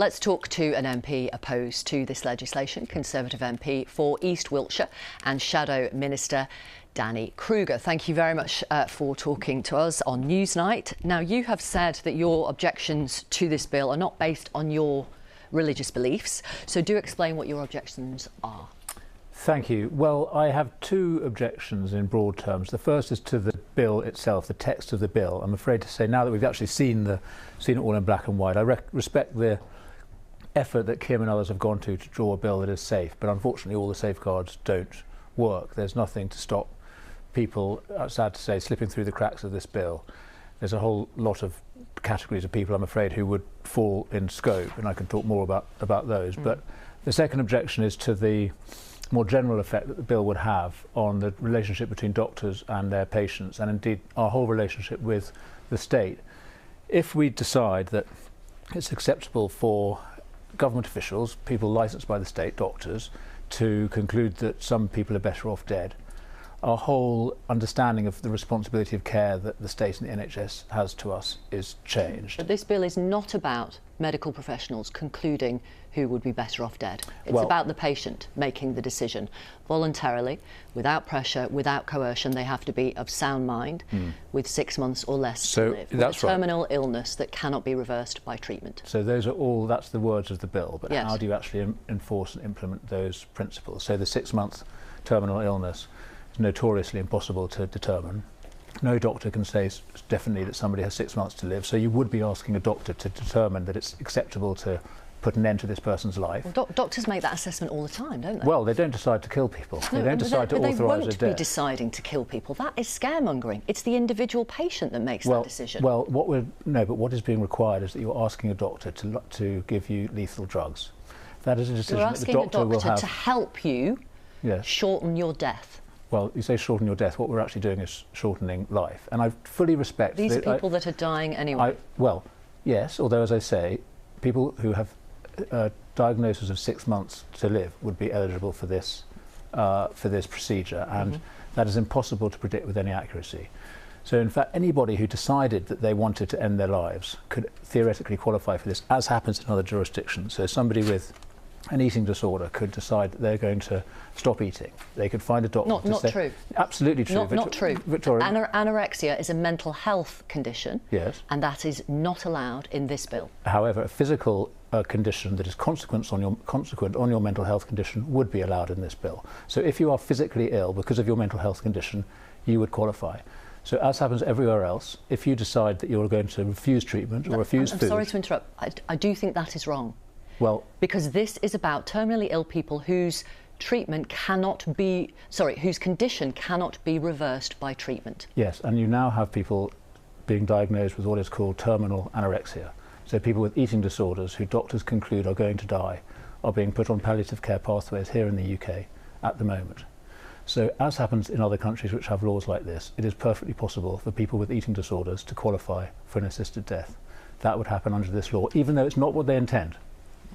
Let's talk to an MP opposed to this legislation, Conservative MP for East Wiltshire and Shadow Minister Danny Kruger. Thank you very much for talking to us on Newsnight. Now, you have said that your objections to this bill are not based on your religious beliefs, so do explain what your objections are. Thank you. Well, I have two objections in broad terms. The first is to the bill itself, the text of the bill. I'm afraid to say, now that we've actually seen it all in black and white, I respect the effort that Kim and others have gone to draw a bill that is safe, but unfortunately all the safeguards don't work. There's nothing to stop people, sad to say, slipping through the cracks of this bill. There's a whole lot of categories of people, I'm afraid, who would fall in scope, and I can talk more about those. But the second objection is to the more general effect that the bill would have on the relationship between doctors and their patients, and indeed our whole relationship with the state. If we decide that it's acceptable for government officials, people licensed by the state, doctors, to conclude that some people are better off dead, our whole understanding of the responsibility of care that the state and the NHS has to us is changed. But this bill is not about medical professionals concluding who would be better off dead. It's about the patient making the decision voluntarily, without pressure, without coercion. They have to be of sound mind, with 6 months or less to live, with a terminal illness that cannot be reversed by treatment. So those are all, that's the words of the bill, but how do you actually enforce and implement those principles? So the 6-month terminal illness is notoriously impossible to determine. No doctor can say definitely that somebody has 6 months to live, so you would be asking a doctor to determine that it's acceptable to put an end to this person's life. Well, doctors make that assessment all the time, don't they? Well, they don't decide to kill people. No, they don't decide to authorise a death. They won't be deciding to kill people. That is scaremongering. It's the individual patient that makes that decision. Well, what is being required is that you're asking a doctor to give you lethal drugs. That is a decision that the doctor will have. You're asking a doctor to help you shorten your death. Well, you say shorten your death. What we're actually doing is shortening life. And I fully respect... These are people that are dying anyway. Well, yes, although, as I say, people who have diagnosis of 6 months to live would be eligible for this procedure, and that is impossible to predict with any accuracy. So, in fact, anybody who decided that they wanted to end their lives could theoretically qualify for this, as happens in other jurisdictions. So somebody with an eating disorder could decide that they're going to stop eating. They could find a doctor Not true. Absolutely true. Not true. Victoria. Anorexia is a mental health condition. Yes. And that is not allowed in this bill. However, a physical condition that is consequent on your mental health condition would be allowed in this bill. So if you are physically ill because of your mental health condition, you would qualify. So as happens everywhere else, if you decide that you're going to refuse treatment or refuse food... I'm sorry to interrupt. I do think that is wrong. Well, because this is about terminally ill people whose treatment cannot be, whose condition cannot be reversed by treatment. Yes, and you now have people being diagnosed with what is called terminal anorexia. So people with eating disorders who doctors conclude are going to die are being put on palliative care pathways here in the UK at the moment. So as happens in other countries which have laws like this, it is perfectly possible for people with eating disorders to qualify for an assisted death. That would happen under this law, even though it's not what they intend.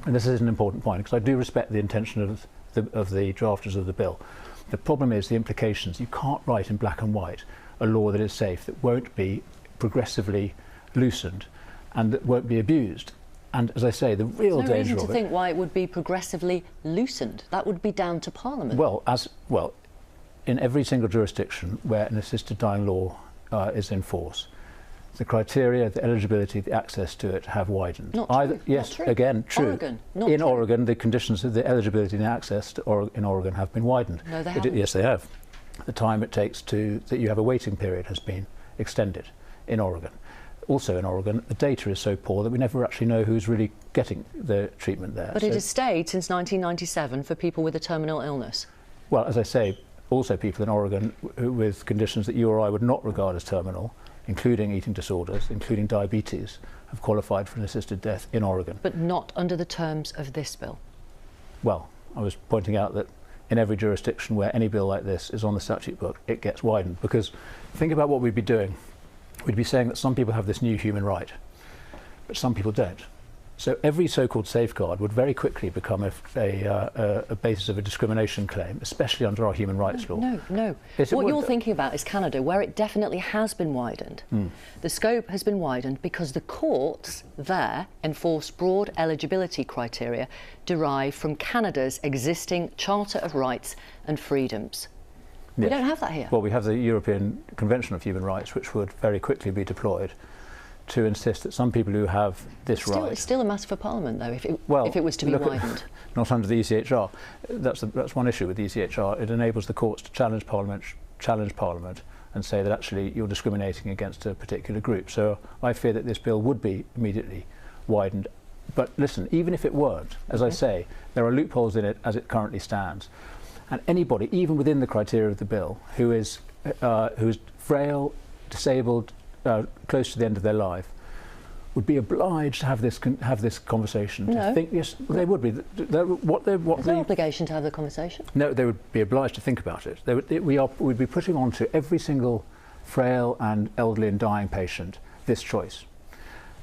And this is an important point, because I do respect the intention of the drafters of the bill. The problem is the implications. You can't write in black and white a law that is safe, that won't be progressively loosened and that won't be abused. And as I say, the real danger of it... There's no reason to think why it would be progressively loosened. That would be down to Parliament. Well, in every single jurisdiction where an assisted dying law is in force, the criteria, the eligibility, the access to it have widened. Not true. Yes, not true. Again, true. Oregon, in Oregon, the conditions of the eligibility and the access to in Oregon have been widened. No, they haven't. Yes, they have. The time it takes that you have a waiting period has been extended in Oregon. Also in Oregon, the data is so poor that we never actually know who's really getting the treatment there. But it has stayed since 1997 for people with a terminal illness. Well, as I say, also people in Oregon with conditions that you or I would not regard as terminal, including eating disorders, including diabetes, have qualified for an assisted death in Oregon. But not under the terms of this bill. Well, I was pointing out that in every jurisdiction where any bill like this is on the statute book, it gets widened. Because think about what we'd be doing. We'd be saying that some people have this new human right, but some people don't. So every so-called safeguard would very quickly become a basis of a discrimination claim, especially under our human rights law. No. What you're thinking about is Canada, where it definitely has been widened. The scope has been widened because the courts there enforce broad eligibility criteria derived from Canada's existing Charter of Rights and Freedoms. Yes. We don't have that here. Well, we have the European Convention of Human Rights, which would very quickly be deployed to insist that some people who have this right... It's still a matter for Parliament, though, if it was to be widened. Not under the ECHR. That's one issue with the ECHR. It enables the courts to challenge Parliament and say that actually you're discriminating against a particular group. So I fear that this bill would be immediately widened. But listen, even if it weren't, as I say, there are loopholes in it as it currently stands. And anybody, even within the criteria of the bill, who is frail, disabled, close to the end of their life, would be obliged to have this conversation. No. To think, yes, they would be. There's no obligation to have the conversation. No, they would be obliged to think about it. We'd be putting on to every single frail and elderly and dying patient this choice.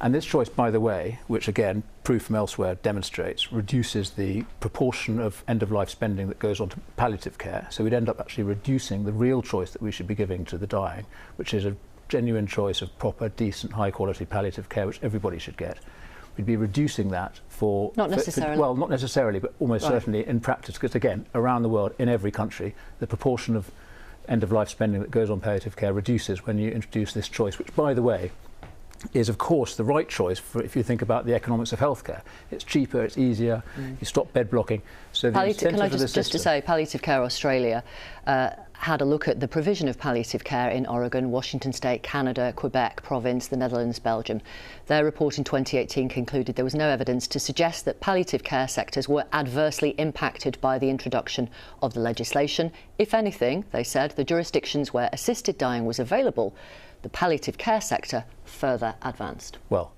And this choice, by the way, which again, proof from elsewhere demonstrates, reduces the proportion of end-of-life spending that goes on to palliative care. So we'd end up actually reducing the real choice that we should be giving to the dying, which is a genuine choice of proper, decent, high-quality palliative care, which everybody should get. We'd be reducing that for... Not necessarily. Well, not necessarily, but almost certainly in practice, because again, around the world, in every country, the proportion of end-of-life spending that goes on palliative care reduces when you introduce this choice, which, by the way, is of course the right choice for if you think about the economics of healthcare. It's cheaper, it's easier, you stop bed blocking. So the can I just to say, Palliative Care Australia had a look at the provision of palliative care in Oregon, Washington State, Canada, Quebec Province, the Netherlands, Belgium. Their report in 2018 concluded there was no evidence to suggest that palliative care sectors were adversely impacted by the introduction of the legislation. If anything, they said, the jurisdictions where assisted dying was available, the palliative care sector further advanced. Well,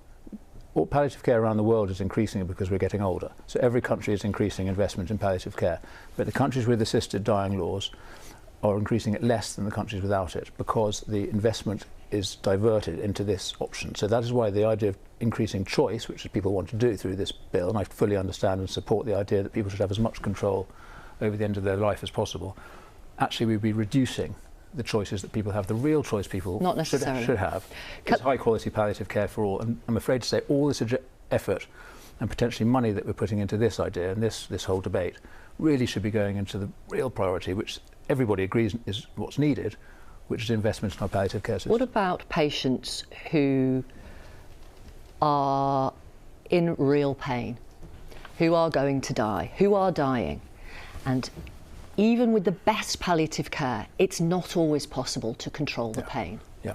all palliative care around the world is increasing because we're getting older. So every country is increasing investment in palliative care. But the countries with assisted dying laws are increasing it less than the countries without it because the investment is diverted into this option. So that is why the idea of increasing choice, which people want to do through this bill, and I fully understand and support the idea that people should have as much control over the end of their life as possible, actually we'd be reducing the choices that people have, the real choice people should have, is high quality palliative care for all. And I'm afraid to say all this effort and potentially money that we're putting into this idea and this whole debate really should be going into the real priority, which everybody agrees is what's needed, which is investment in our palliative care system. What about patients who are in real pain, who are going to die, who are dying, and even with the best palliative care, it's not always possible to control the pain. Yeah.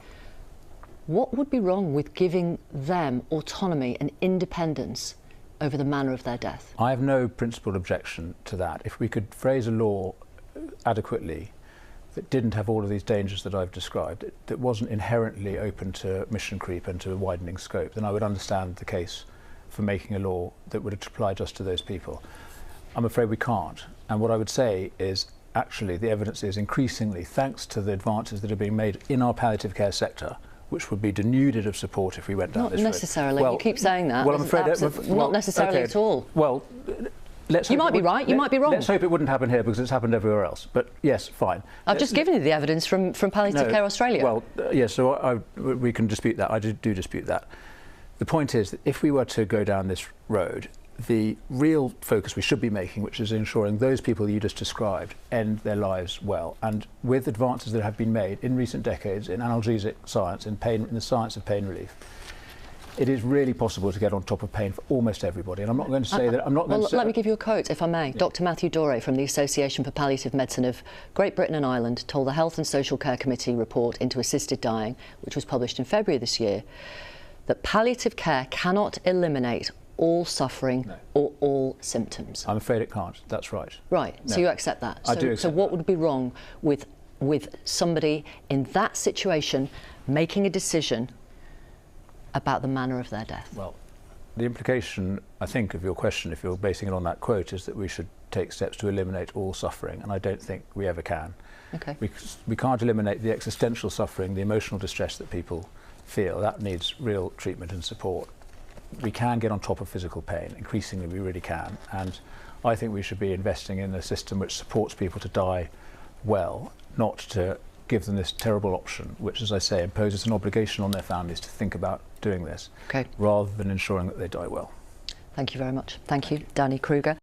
What would be wrong with giving them autonomy and independence over the manner of their death? I have no principled objection to that. If we could phrase a law adequately that didn't have all of these dangers that I've described, that wasn't inherently open to mission creep and to a widening scope, then I would understand the case for making a law that would apply just to those people. I'm afraid we can't. And what I would say is actually the evidence is increasingly, thanks to the advances that are being made in our palliative care sector, which would be denuded of support if we went down this road. Not necessarily. Well, you keep saying that. Well, I'm afraid not necessarily at all. Well, you might be right, you might be wrong. Let's hope it wouldn't happen here because it's happened everywhere else. But yes, fine. I've just given you the evidence from Palliative Care Australia. Well, yes, so we can dispute that. I do dispute that. The point is that if we were to go down this road, the real focus we should be making, which is ensuring those people you just described end their lives well. And with advances that have been made in recent decades in analgesic science, in the science of pain relief, it is really possible to get on top of pain for almost everybody. And I'm not going to say that... Let me give you a quote, if I may. Yeah. Dr Matthew Doré from the Association for Palliative Medicine of Great Britain and Ireland told the Health and Social Care Committee report into assisted dying, which was published in February this year, that palliative care cannot eliminate all suffering or all symptoms. I'm afraid it can't. That's right. Right. No. So you accept that? I do accept So what would be wrong with somebody in that situation making a decision about the manner of their death? Well, the implication, I think, of your question, if you're basing it on that quote, is that we should take steps to eliminate all suffering, and I don't think we ever can. Okay. We can't eliminate the existential suffering, the emotional distress that people feel. That needs real treatment and support. we can get on top of physical pain. Increasingly, we really can. And I think we should be investing in a system which supports people to die well, not to give them this terrible option, which, as I say, imposes an obligation on their families to think about doing this, rather than ensuring that they die well. Thank you very much. Thank you, Danny Kruger.